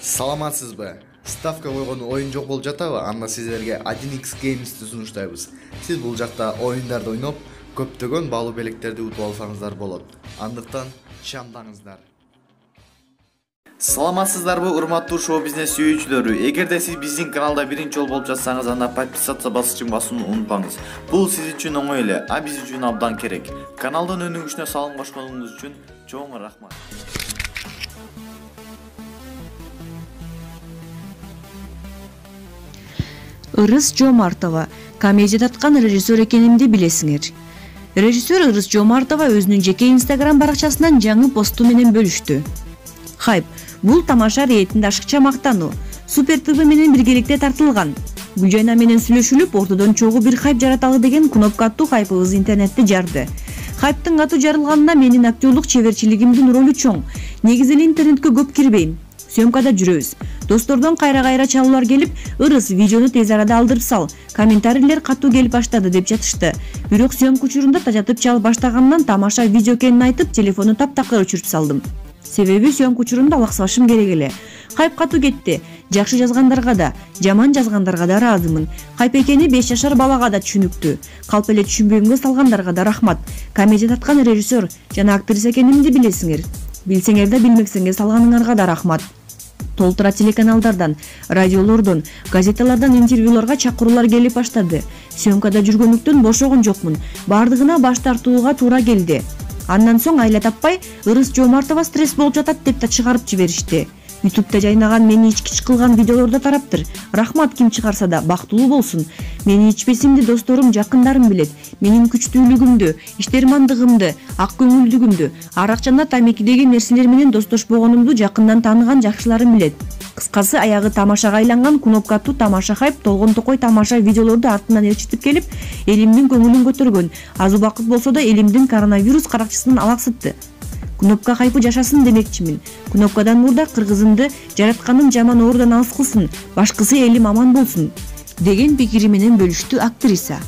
Саламатсызбы? Ставка койгон оюн жок болуп жатабы? Анда сиздерге 1x Games'ти сунуштайбыз. Сиз бул жакта оюндарды ойноп, көптөгөн баалуу белектерди утуп алсаңыздар болот. Андыктан чамдаңыздар. Саламатсыздарбы, урматтуу шоу бизнес сүйүүчүлөрү? Эгерде сиз биздин каналда биринчи жолу болуп жатсаңыз, анда подписаться басычын басууну унутпаңыз. Бул сиз үчүн оңой эле, а биз үчүн абдан керек. Каналдын өнүгүшүнө салым кошконуңуз үчүн чоң рахмат. Ырыс Жомартова комедия таткан режиссер экенимди билесиңер. Режиссер Ырыс Жомартова өзүнүн жеке Instagram баракчасынан жаңы посту менен бөлүштү. Хайп, бул тамаша рейтинде ашыкча мактануу. Супер ТВ менен биргеликте тартылган. Гүлжайна менен сүйлөшүлүп, ортодон чогуу бир хайп жараталы деген кнопка аттуу хайпыбыз интернетте жарды. Хайптын аты жарылганында менин актерлук чеберчилигимдин ролу чоң. Негизи эле интернетке көп кирбейм. Съемкада жүрөбүз. Достордон кайра чалуулар келип, Ырыс видеону тез арада алдырып сал. Комментарийлер катуу келип баштады деп жатышты. Бирок съемка учурунда тажатып чалып баштагандан тамаша видео экенин айтып, телефону таптакыр өчүрүп салдым. Себеби съемка учурунда алаксыбашым керек эле. Хайп катуу кетти. Жакшы жазгандарга да, жаман жазгандарга да ыраазымын. Хайп экени 5 жашар балага да түшүнүктүү. Калп эле түшүнбөгөнгө салгандарга да рахмат. Комедия таткан режиссер жана актриса экенимди билесиңер. Билсеңер да билмесеңер салганыңарга да рахмат. Толтура телеканалдардан, радиолордон, газеталардан интервьюларга чакыруулар келип баштады. Съемкада жүргөнүктөн бошогон жокмун. Бардыгына баш тартууга туура келди. Андан соң айла таппай Ырыс Жомартова стресс болуп жатат деп да чыгарып жиберишти. YouTube'да жайнаган мени ичкич кылган видеолордо тараптыр. Рахмат ким чыгарса да бактылуу болсун. Мени ичпесимди досторум, жакындарым билет. Менин күчтүүлүгүмдү, иштермандыгымды, ак көңүлдүгүмдү, аракчанда тамекидеги нерселер менен достошпогонумду жакындан тааныган жакшыларым билет. Кыскасы, аягы тамашага айланган кнопка аттуу тамаша хайп толгон токой тамаша видеолорду артынан ээрчитип келип, элимдин көңүлүн көтөргөн. Аз убакыт болсо да элимдин коронавирус каракчысынан алаксытты. Кнопка хайпы жашасын демекчимин. Кнопкадан мурда кыргызымды жаратканым жаман оорудан алыс кылсын, башкысы элим аман болсун деген пикири менен бөлүштү актриса.